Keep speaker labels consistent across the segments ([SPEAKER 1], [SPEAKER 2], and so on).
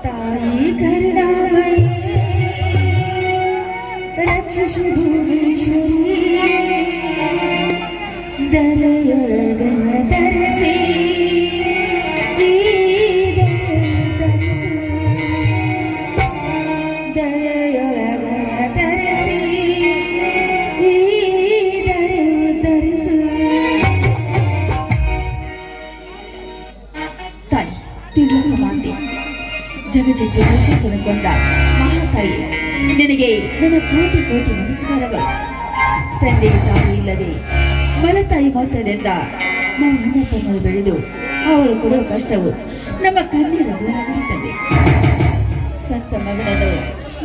[SPEAKER 1] ತಾಯಿ ಕರುಣಾಮಯಿ ರಕ್ಷಿಸು ಭುವನೇಶ್ವರಿ ದರೆಯೊಳಗನ ತರಿಸಿ ಜಗಜೆಟ್ಟು ಹಸಿಸಿಕೊಂಡ ಮಹಾತಾಯಿ ನಿನಗೆ ನನ್ನ ಕೋಟಿ ಕೋಟಿ ನಮಸ್ಕಾರಗಳು. ತಂದೆ ತಾಯಿ ಇಲ್ಲದೆ ಮಲತಾಯಿ ಮೊತ್ತದಿಂದ ನಾವು ಅಣ್ಣ ತಮ್ಮರು ಬೆಳೆದು ಅವಳು ಕೊಡುವ ಕಷ್ಟವು ನಮ್ಮ ಕಣ್ಣೀರ ದೂರವಾಗುತ್ತದೆ. ಸಂತ ಮಗನನ್ನು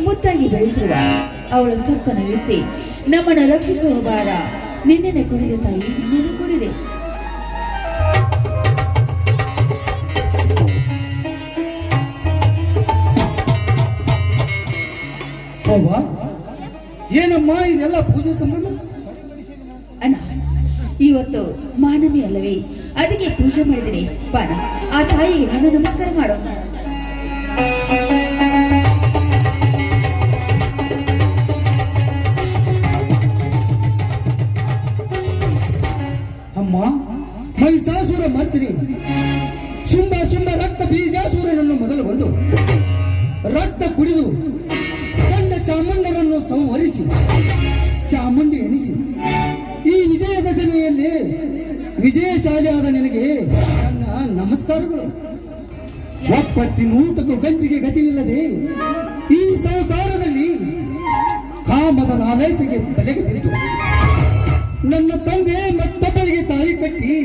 [SPEAKER 1] ಮುತ್ತಾಗಿ ಬೆಳೆಸಿರುವ ಅವಳ ಸೊಕ್ಕನಲ್ಲಿಸಿ ನಮ್ಮನ್ನು ರಕ್ಷಿಸುವ ಭಾರ ನಿನ್ನೆನೆ ಕುಡಿದೆ ತಾಯಿ, ನಿನ್ನೆನೆ ಕುಡಿದೆ.
[SPEAKER 2] ಏನಮ್ಮ ಇದೆಲ್ಲ ಪೂಜೆ ಸಂಭ್ರಮ?
[SPEAKER 1] ಅಣ್ಣ, ಇವತ್ತು ಮಾನವಿ ಅಲ್ಲವೇ, ಅದಕ್ಕೆ ಪೂಜೆ ಮಾಡಿದ್ದೀನಿ. ಬಾಣ, ಆ ತಾಯಿಗೆ ನಾನು ನಮಸ್ಕಾರ ಮಾಡೋ.
[SPEAKER 2] ಅಮ್ಮ, ಮಹಿಷಾಸುರ ಮರ್ತಿನಿ ಶುಂಭ ಶುಂಭ ರಕ್ತ ಬೀಜಾಸುರನನ್ನು ಮೊದಲು ಬಂದು ರಕ್ತ ಕುಡಿದು ಚಾಮುಂಡರನ್ನು ಸಂಹರಿಸಿ ಚಾಮುಂಡಿ ಎನಿಸಿ ಈ ವಿಜಯದಶಮಿಯಲ್ಲಿ ವಿಜಯಶಾಲಿಯಾದ ನಿನಗೆ ನನ್ನ ನಮಸ್ಕಾರಗಳು. ಒಪ್ಪತ್ತಿ ನೂತಕ್ಕೂ ಗಂಜಿಗೆ ಗತಿ ಇಲ್ಲದೆ ಈ ಸಂಸಾರದಲ್ಲಿ ಕಾಮದ ಆಲೈಸಿಗೆ ಬಲೆಗೆ ಬಿದ್ದು ನನ್ನ ತಂದೆ ಮತ್ತೊಬ್ಬರಿಗೆ ತಾಯಿ ಕಟ್ಟಿ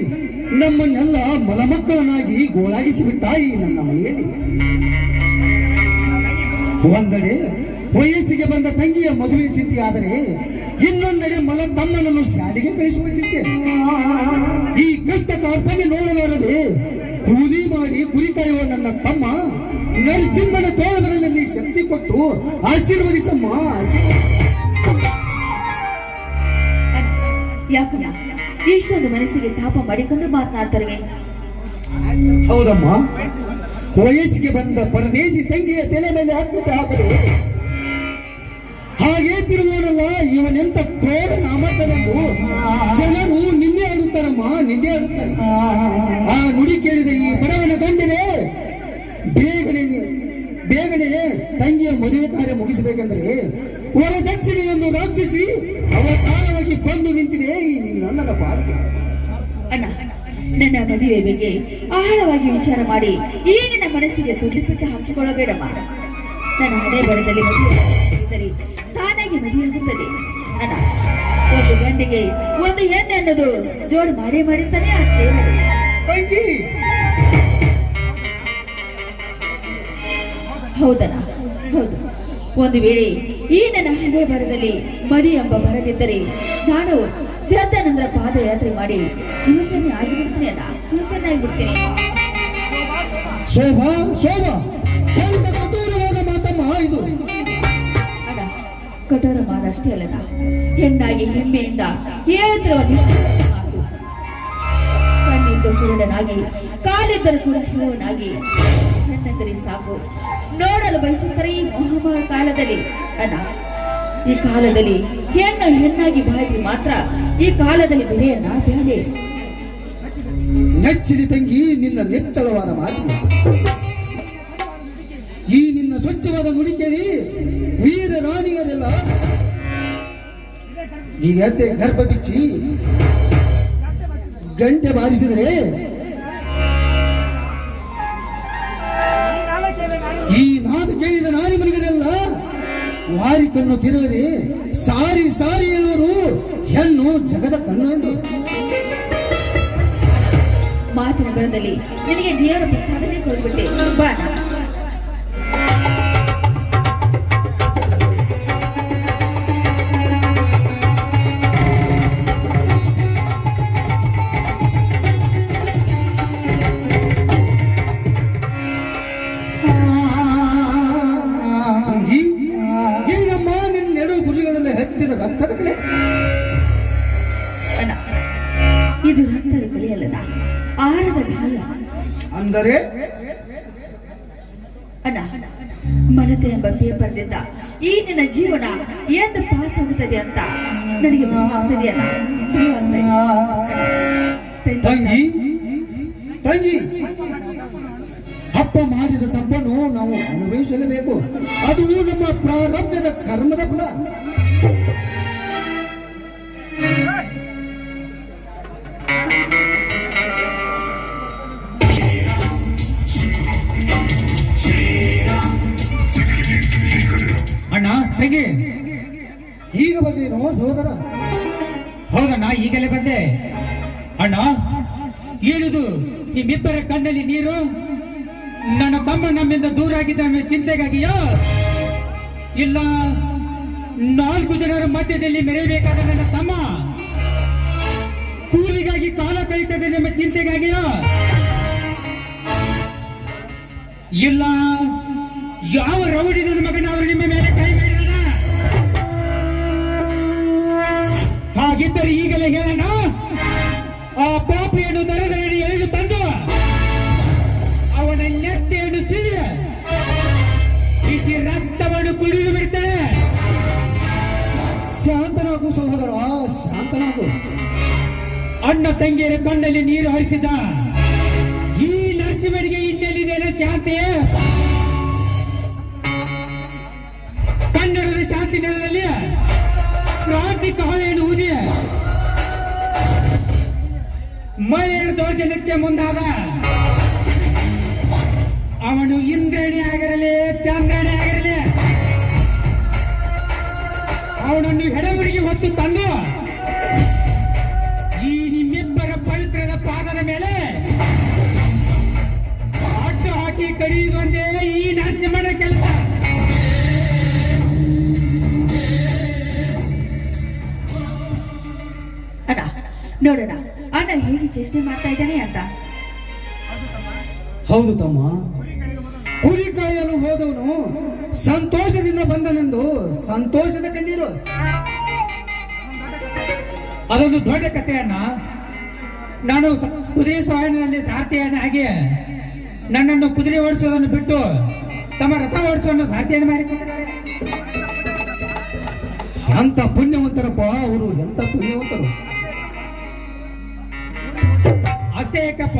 [SPEAKER 2] ನಮ್ಮನ್ನೆಲ್ಲ ಮಲಮಕ್ಕಳನ್ನಾಗಿ ಗೋಳಾಗಿಸಿಬಿಟ್ಟ ಈ ನನ್ನ ಮನೆಯಲ್ಲಿ. ಒಂದೆಡೆ ವಯಸ್ಸಿಗೆ ಬಂದ ತಂಗಿಯ ಮದುವೆ ಚಿಂತೆ ಆದರೆ ಇನ್ನೊಂದೆಡೆ ಮಲ ತಮ್ಮನನ್ನು ಶಾಲೆಗೆ ಕಳಿಸುವ ಚಿಂತೆ. ಈ ಕಷ್ಟ ಕಾರ್ಪಣ್ಯ ನೋಡಲಾರದೆ ಕೂಲಿ ಮಾಡಿ ಕುರಿ ಕಾಯುವ ನನ್ನ ತಮ್ಮ ನರಸಿಂಹನ ತೋಳಬಲದಲ್ಲಿ ಶಕ್ತಿ ಕೊಟ್ಟು ಆಶೀರ್ವದಿಸಮ್ಮ.
[SPEAKER 1] ಯಾಕಮ್ಮ ಇಷ್ಟೊಂದು ಮನಸ್ಸಿಗೆ ತಾಪ ಮಾಡಿಕೊಂಡು ಮಾತನಾಡ್ತಾರೆ?
[SPEAKER 2] ಹೌದಮ್ಮ, ವಯಸ್ಸಿಗೆ ಬಂದ ಪರದೇಶಿ ತಂಗಿಯ ತಲೆ ಮೇಲೆ ಹಚ್ಚತೆ ಹಾಕದೆ ಹಾಗೆ ತಿರುಗೋನಲ್ಲ ಇವನೆಂತ ಕ್ರೋಧ ನಾಮಕನೆಂದು ಜನರು ನಿಂದೆ ಆಡುತ್ತಾರಮ್ಮ, ನಿಂದೆ ಆಡುತ್ತಾರೆ. ಆ ನುಡಿ ಕೇಳಿದ ಈ ಬಡವನ ಗಂಡನೇ ಬೇಗನೆ ತಂಗಿಯ ಮದುವೆ ಕಾರ್ಯ ಮುಗಿಸಬೇಕೆಂದ್ರೆ ವರದಕ್ಷಿಣೆಯೊಂದು ರಾಕ್ಷಸಿ ಅವತಾರವಾಗಿ ಬಂದು ನಿಂತಿದೆ ಈ ನನ್ನ ಪಾಲಿಗೆ.
[SPEAKER 1] ಅಣ್ಣ, ನನ್ನ ಮದುವೆ ಬಗ್ಗೆ ಆಳವಾಗಿ ವಿಚಾರ ಮಾಡಿ ಈ ನಿನ್ನ ಮನಸ್ಸಿಗೆ ತುಳಿಪಟ್ಟು ಹಾಕಿಕೊಳ್ಳಬೇಡಮ್ಮ. ನನ್ನ ಹಣೆ ಬರದಲ್ಲಿ ಮದುವೆ ತಾನಾಗಿ ಮದುವೆಯಾಗುತ್ತದೆ. ಅಣ್ಣ, ಒಂದು ಗಂಡಿಗೆ ಒಂದು ಹೆಣ್ಣು ಅನ್ನೋದು ಜೋಡು ಮಾಡೇ ಮಾಡಿರ್ತಾನೆ. ಹೌದಣ್ಣ, ಹೌದು. ಒಂದು ವೇಳೆ ಈ ನನ್ನ ಹಣೆ ಬರದಲ್ಲಿ ಮದಿ ಎಂಬ ಬರದಿದ್ದರೆ ನಾನು ಸಿದ್ಧಾನಂದರ ಪಾದಯಾತ್ರೆ ಮಾಡಿ ಶಿವಸೇನೆ ಆಗಿಬಿಡ್ತೀನಿ. ಅಣ್ಣ, ಶಿವಸೇನೆ ಆಗಿಬಿಡ್ತೀನಿ.
[SPEAKER 2] ಶೋಭಾ, ಶೋಭಾ, ಕಠೋರವಾದ ಮಾತಮ್ಮ ಇದು.
[SPEAKER 1] ಅಣ್ಣ, ಕಠೋರ ಮಾತ ಅಷ್ಟೇ ಅಲ್ಲದ, ಹೆಣ್ಣಾಗಿ ಹೆಮ್ಮೆಯಿಂದ ಹೇಳ್ತಿರುವ ನಿಷ್ಠ ಮಾತು. ಕಣ್ಣಿದ್ದು ಕುರುಡನಾಗಿ ಕಾಲಿದ್ದರೂ ಕೂಡ ಹಿರವನಾಗಿ ಹೆಣ್ಣೆಂದರೆ ಸಾಕು ನೋಡಲು ಬಯಸುತ್ತಾರೆ ಈ ಮಹಾಮಾರ ಕಾಲದಲ್ಲಿ. ಅಣ್ಣ, ಈ ಕಾಲದಲ್ಲಿ ಹೆಣ್ಣು ಹೆಣ್ಣಾಗಿ ಬಾಳಿದ್ರೆ ಮಾತ್ರ ಈ ಕಾಲದಲ್ಲಿ ಬೆಲೆಯನ್ನ ಬೆಲೆ.
[SPEAKER 2] ನೆಚ್ಚಿನ ತಂಗಿ ನಿನ್ನ ನೆಚ್ಚಳವಾದ ಮಾತಿಗೆ ಈ ನಿನ್ನ ಸ್ವಚ್ಛವಾದ ನುಡಿ ಕೇಳಿ ವೀರ ರಾಣಿಯರೆಲ್ಲ ಈ ಅತ್ತೆ ಗರ್ಭ ಬಿಚ್ಚಿ ಗಂಟೆ ಬಾರಿಸಿದರೆ ಈ ನಾದ ಕೇಳಿದ ನಾರಿ ಮನೆಗಳೆಲ್ಲ ವಾರಿ ಕಣ್ಣು ತಿರುಗದೆ ಸಾರಿ ಸಾರಿ ಹೇಳುವರು ಹೆಣ್ಣು ಜಗದ ಕಣ್ಣು ಎಂದು.
[SPEAKER 1] ಮಾತಿನ ಬರದಲ್ಲಿ ನಿನಗೆ ದೇವರ ಪ್ರಸಾದನೆ ಕೊಡ್ಬಿಟ್ಟೆ. ಬಾಣ,
[SPEAKER 2] ಅಂದರೆ
[SPEAKER 1] ಅಣ್ಣ, ಮಲತೆ ಎಂಬ ಪೇಪರ್ನಿಂದ ಈ ನಿನ್ನ ಜೀವನ ಎಂದು ಪಾಸ್ ಆಗುತ್ತದೆ ಅಂತ ನನಗೆ ಭಯವಾಗ್ತದೆಯಲ್ಲ,
[SPEAKER 2] ತಂಗಿ ತಂಗಿ, ಅಪ್ಪ ಮಾಡಿದ ತಪ್ಪನ್ನು ನಾವು ಅನುಭವಿಸಲೇಬೇಕು. ಅದು ನಮ್ಮ ಪ್ರಾರಬ್ಧದ ಕರ್ಮದ ಫಲ.
[SPEAKER 3] ಅಣ್ಣ, ತಂಗಿ,
[SPEAKER 2] ಈಗ ಬಂದೇನೋ ಸಹೋದರ?
[SPEAKER 3] ಹೌದಣ್ಣ, ಈಗಲೇ ಬಂದೆ. ಅಣ್ಣ, ಏನಿದು ನಿಮ್ಮಿಬ್ಬರ ಕಣ್ಣಲ್ಲಿ ನೀರು? ನನ್ನ ತಮ್ಮ ನಮ್ಮಿಂದ ದೂರ ಆಗಿದ್ದ ಚಿಂತೆಗಾಗಿಯಾ, ಇಲ್ಲ 4 ಜನರ ಮಧ್ಯದಲ್ಲಿ ಮೆರೆಯಬೇಕಾದ ನನ್ನ ತಮ್ಮ ಕೂಲಿಗಾಗಿ ಕಾಲ ಕಳೀತದೆ ನಿಮ್ಮ ಚಿಂತೆಗಾಗಿಯಾ, ಇಲ್ಲ ಯಾವ ರೌಡಿ ನನ್ನ ಮಗನಾದರೂ ನಿಮ್ಮ ಮೇಲೆ ಕೈ ಮಾಡಿದ? ಹಾಗಿದ್ದರೆ ಈಗಲೇ ಹೇಳೋಣ, ಆ ಪಾಪಿಯನ್ನು ದರದಲ್ಲಿ ಎಳೆದು ತಂದು ಅವನ ನೆತ್ತೆಯನ್ನು ಸಿಡಿದ ಬಿಸಿ ರಕ್ತವನ್ನು ಕುಡಿದು ಬಿಡ್ತಾನೆ.
[SPEAKER 2] ಶಾಂತನಾಗು ಸಹೋದರ, ಶಾಂತನಾಗು.
[SPEAKER 3] ಅಣ್ಣ ತಂಗಿಯರ ಕಣ್ಣಲ್ಲಿ ನೀರು ಹರಿಸಿದ ಈ ನರಸಿಂಹನಿಗೆ ಇನ್ನೆಲ್ಲಿದ್ದೇನೆ ಶಾಂತಿ? ಕನ್ನಡದ ಶಾಂತಿ ನೆಲದಲ್ಲಿ ಕ್ರಾಂತಿ ಕಹಳೆಯನ್ನು ಊದಿ ಮಹಿಳೆಯರ ದೌರ್ಜನ್ಯಕ್ಕೆ ಮುಂದಾದ ಅವನು ಇಂದ್ರಾಣಿ ಆಗಿರಲಿ ಚಂದ್ರಾಣಿ ಆಗಿರಲಿ, ಅವನನ್ನು ಹೆಡಮುರಿಗೆ ಹೊತ್ತು ತಂದು ಈ ನಿಮ್ಮಿಬ್ಬರ ಪವಿತ್ರದ ಪಾದದ ಮೇಲೆ ಅಡ್ಡು ಹಾಕಿ ಕಡಿಯುವುದೊಂದೇ ಈ ನರಸಿಂಹನ ಕೆಲಸ.
[SPEAKER 1] ಅಣ್ಣ, ನೋಡೋಣ ಅಣ್ಣ ಹೇಗೆ ಚೇಷ್ಟೆ ಮಾಡ್ತಾ ಇದ್ದಾನೆ ಅಂತ.
[SPEAKER 2] ಹೌದು ತಮ್ಮ, ಕುರಿ ಕಾಯಲು ಹೋದವನು ಸಂತೋಷದಿಂದ ಬಂದನೆಂದು ಸಂತೋಷದ ಕಣ್ಣೀರು.
[SPEAKER 3] ಅದೊಂದು ದೊಡ್ಡ ಕಥೆಯನ್ನ ನಾನು ಕುದುರೆ ಸವಾರಿನಲ್ಲಿ ಸಾರಥಿಯನ್ನ ಆಗಿ ನನ್ನನ್ನು ಕುದುರೆ ಓಡಿಸೋದನ್ನು ಬಿಟ್ಟು ತಮ್ಮ ರಥ ಓಡಿಸೋದನ್ನು ಸಾರಥಿಯನ್ನು ಮಾಡಿಕೊಂಡಿದ್ದಾರೆ.
[SPEAKER 2] ಎಂತ ಪುಣ್ಯವಂತರಪ್ಪ ಅವರು, ಎಂತ ಪುಣ್ಯವಂತರು.
[SPEAKER 3] ಅಷ್ಟೇ ಏಕಪ್ಪ,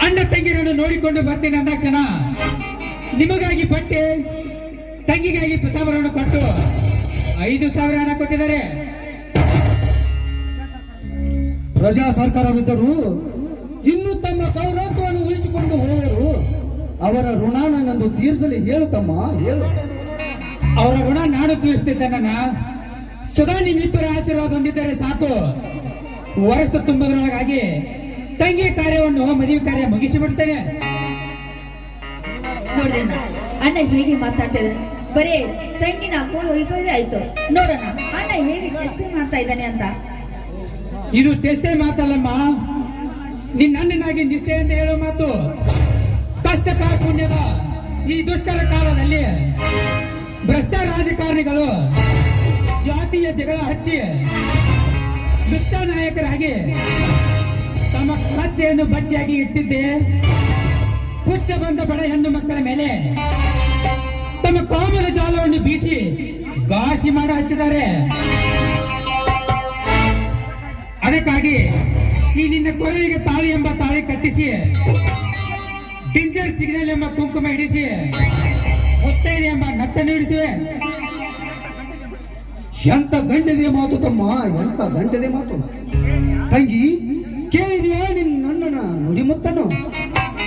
[SPEAKER 3] ಅಣ್ಣ ತಂಗಿರನ್ನು ನೋಡಿಕೊಂಡು ಬರ್ತೀನಿ ಅಂದಾಕ್ಷಣ ನಿಮಗಾಗಿ ಬಟ್ಟೆ, ತಂಗಿಗಾಗಿ ಪಿತಾಂಬರವನ್ನು ಕೊಟ್ಟು 5,000 ಹಣ ಕೊಟ್ಟಿದ್ದಾರೆ.
[SPEAKER 2] ಪ್ರಜಾ ಸರ್ಕಾರವಿದ್ದರೂ ಇನ್ನು ತಮ್ಮ ಕೌರತ್ವವನ್ನು ಉಳಿಸಿಕೊಂಡು ಹೋದರು. ಅವರ ಋಣ ನನ್ನೊಂದು ತೀರಿಸಲಿ. ಹೇಳು ತಮ್ಮ, ಹೇಳು.
[SPEAKER 3] ಅವರ ಋಣ ನಾನು ತೀರಿಸ್ತಿದ್ದೇನ. ಸದಾ ನಿಮ್ಮಿಬ್ಬರ ಆಶೀರ್ವಾದ ಹೊಂದಿದ್ದರೆ ಸಾಕು. ವರ್ಷ ತುಂಬುವುದರೊಳಗಾಗಿ ತಂಗಿ ಕಾರ್ಯವನ್ನು, ಮದುವೆ ಕಾರ್ಯ ಮುಗಿಸಿಬಿಡ್ತೇನೆ.
[SPEAKER 1] ನೋಡಿದ್ರಣ್ಣ ಅಣ್ಣ ಹೇಗೆ ಮಾತಾಡ್ತಾ ಇದ್ದಾನೆ, ಬರೇ ತಂಗಿನ ಹೊಯ್ಬೋದೇ ಆಯ್ತು. ನೋಡೋಣ ಅಣ್ಣ ಹೇಗೆ ಚೇಷ್ಟೆ ಮಾಡ್ತಾ ಇದ್ದಾನೆ ಅಂತ.
[SPEAKER 3] ಇದು ತೆಷ್ಟೇ ಮಾತಲ್ಲಮ್ಮ, ನಿನ್ನ ಅಣ್ಣನಾಗಿ ನಿಷ್ಠೆಯಿಂದ ಹೇಳೋ ಮಾತು. ಕಷ್ಟ ಕಾರ್ಪುಣ್ಯದ ಈ ದುಷ್ಟರ ಕಾಲದಲ್ಲಿ ಭ್ರಷ್ಟ ರಾಜಕಾರಣಿಗಳು ಜಾತಿಯ ಜಗಳ ಹಚ್ಚಿ ದುಷ್ಟ ನಾಯಕರಾಗಿ ತಮ್ಮ ಕಚ್ಚೆಯನ್ನು ಬಚ್ಚಿಯಾಗಿ ಇಟ್ಟಿದ್ದೆ. ಪುಚ್ಚ ಬಂದ ಬಡ ಹೆಣ್ಣು ಮಕ್ಕಳ ಮೇಲೆ ತಮ್ಮ ಕಾಮದ ಜಾಲವನ್ನು ಬೀಸಿ ಘಾಸಿ ಮಾಡ ಹಚ್ಚಿದ್ದಾರೆ. ಅದಕ್ಕಾಗಿ ಈ ನಿನ್ನ ಕೊರಳಿಗೆ ತಾಳಿ ಎಂಬ ತಾಳಿ ಕಟ್ಟಿಸಿ, ಡೇಂಜರ್ ಸಿಗ್ನಲ್ ಎಂಬ ಕುಂಕುಮ ಹಿಡಿಸಿ, ಹೊತ್ತೈದೆ ಎಂಬ ನತ್ತನ್ನು ಹಿಡಿಸಿವೆ.
[SPEAKER 2] ಎಂತ ಗಂಡದೆ ಮಾತು ತಮ್ಮ, ಎಂತ ಗಂಡದೆ ಮಾತು. ತಂಗಿ, ಕೇಳಿದೆಯಾ ನನ್ನನ ನುಡಿಮುತ್ತನ್ನು?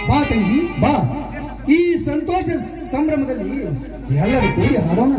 [SPEAKER 2] ಬಾ ತಂಗಿ, ಬಾ. ಈ ಸಂತೋಷ ಸಂಭ್ರಮದಲ್ಲಿ ಎಲ್ಲರೂ ಕೂಡಿ ಹಾಡೋಣ.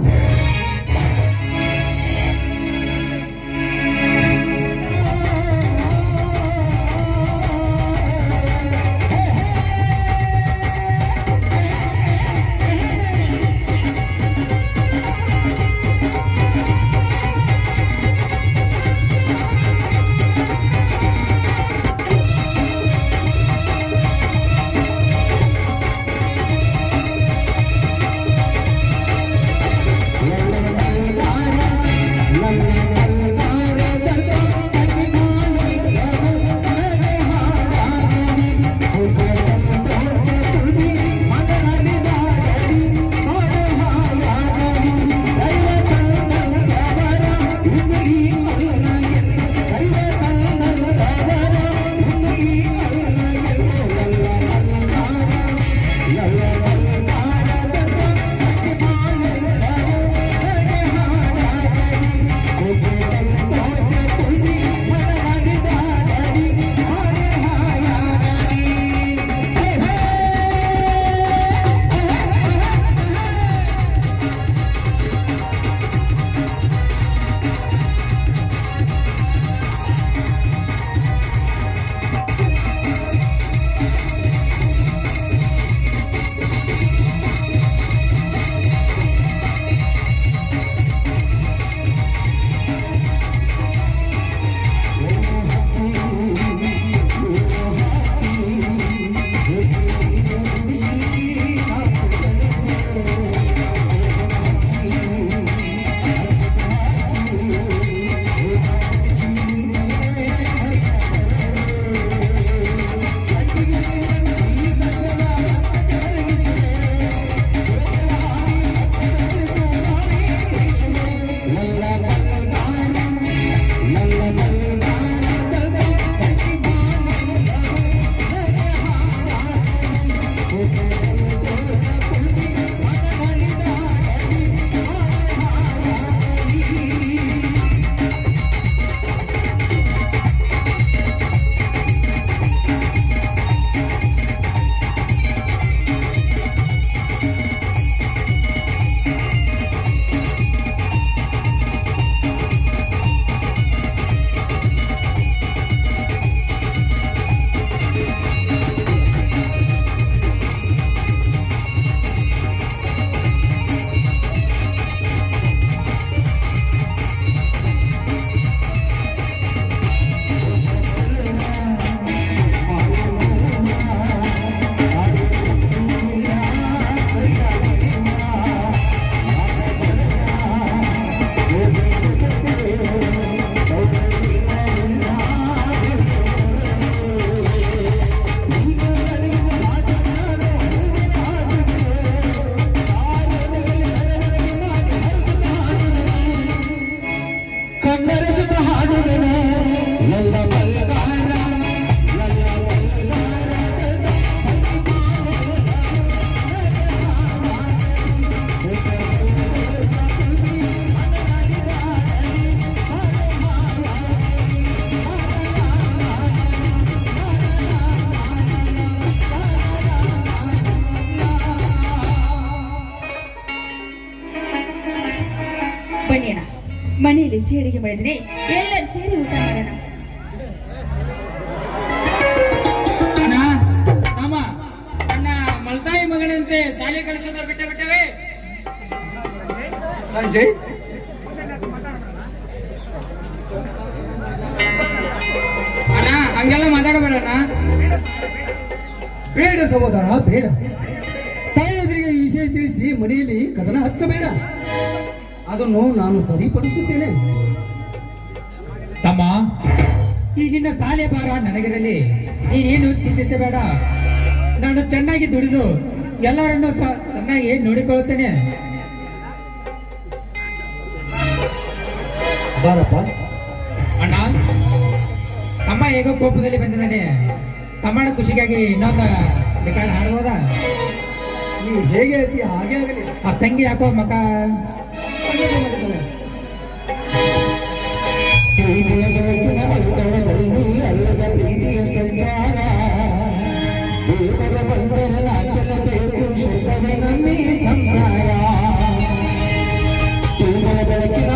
[SPEAKER 2] ಮರೆಸುತ್ತ ಹಾಡುವೆನ ನನ್ನ ಬಂಗಾರ
[SPEAKER 1] ಬನ್ನಿ ಅಣ್ಣ, ಮನೆಯಲ್ಲಿ ಸೇಡಿಗೆ ಮಾಡಿದ್ರೆ ಎಲ್ಲರೂ ಸೇರಿ ಊಟ ಮಾಡೋಣ.
[SPEAKER 3] ಅಣ್ಣ ನಮ್ಮ ನನ್ನ ಮಲ್ತಾಯಿ ಮಗನಂತೆ ಶಾಲೆ ಕಳಿಸೋದ ಬಿಟ್ಟವೆ.
[SPEAKER 2] ಸಂಜಯ್
[SPEAKER 3] ಅಣ್ಣ ಹಂಗೆಲ್ಲ ಮಾತಾಡಬೇಡಣ್ಣ.
[SPEAKER 2] ಬೇಡ ಸಹೋದರ, ಬೇಡ. ತಾಯಂದ್ರಿಗೆ ಈ ವಿಷಯ ತಿಳಿಸಿ ಮನೆಯಲ್ಲಿ ಕದನ ಹಚ್ಚಬೇಡ. ಅದನ್ನು ನಾನು ಸರಿಪಡಿಸುತ್ತೇನೆ.
[SPEAKER 3] ತಮ್ಮ, ಈಗಿನ ಶಾಲೆ ಭಾರ ನನಗಿರಲಿ, ನೀನೇನು ಚಿಂತಿಸಬೇಡ. ನಾನು ಚೆನ್ನಾಗಿ ದುಡಿದು ಎಲ್ಲರನ್ನು ಚೆನ್ನಾಗಿ ನೋಡಿಕೊಳ್ಳುತ್ತೇನೆ.
[SPEAKER 2] ಬಾರಪ್ಪ.
[SPEAKER 3] ಅಣ್ಣ, ತಮ್ಮ ಹೇಗೋ ಕೋಪದಲ್ಲಿ ಬಂದಿದ್ದಾನೆ. ತಮ್ಮನ ಖುಷಿಗಾಗಿ ಇನ್ನೊಂದು ಬೇಕಾದ್ರೆ ಆಡ್ಬೋದಾ?
[SPEAKER 2] ನೀವು ಹೇಗೆ ಐತಿ ಹಾಗೆ ಆಗಲಿ.
[SPEAKER 3] ಆ ತಂಗಿ ಯಾಕೋ ಮಕ
[SPEAKER 2] ಅಲ್ಲದ ಪ್ರೀತಿಯ ಸಂಚಾರ ದೇವರ ಬಂದರಲ್ಲ ಚಲಬೇಕು ಶುದ್ಧವೇ ನಮ್ಮಿ ಸಂಸಾರ ದೇವರ ಬೆಳಕಿನ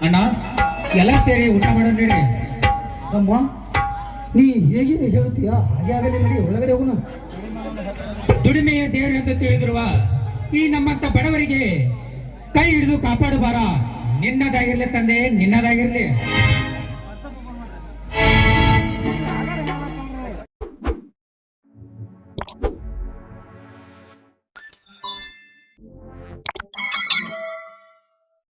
[SPEAKER 3] ಅಣ್ಣ ಎಲ್ಲ ಸೇರಿ ಊಟ ಮಾಡೋಣ ನಡ್ರಿ.
[SPEAKER 2] ತಮ್ಮ ನೀ ಹೇಗೆ ಹೇಳುತ್ತೀಯಾ ಹಾಗೆ ಆಗಲಿ, ನಡಿ ಒಳಗಡೆ ಹೋಗೋಣ.
[SPEAKER 3] ದುಡಿಮೆಯ ದೇವರು ಎಂದು ತಿಳಿದಿರುವ ಈ ನಮ್ಮಂತ ಬಡವರಿಗೆ ಕೈ ಹಿಡಿದು ಕಾಪಾಡುವಾರ ನಿನ್ನದಾಗಿರ್ಲಿ ತಂದೆ, ನಿನ್ನದಾಗಿರ್ಲಿ.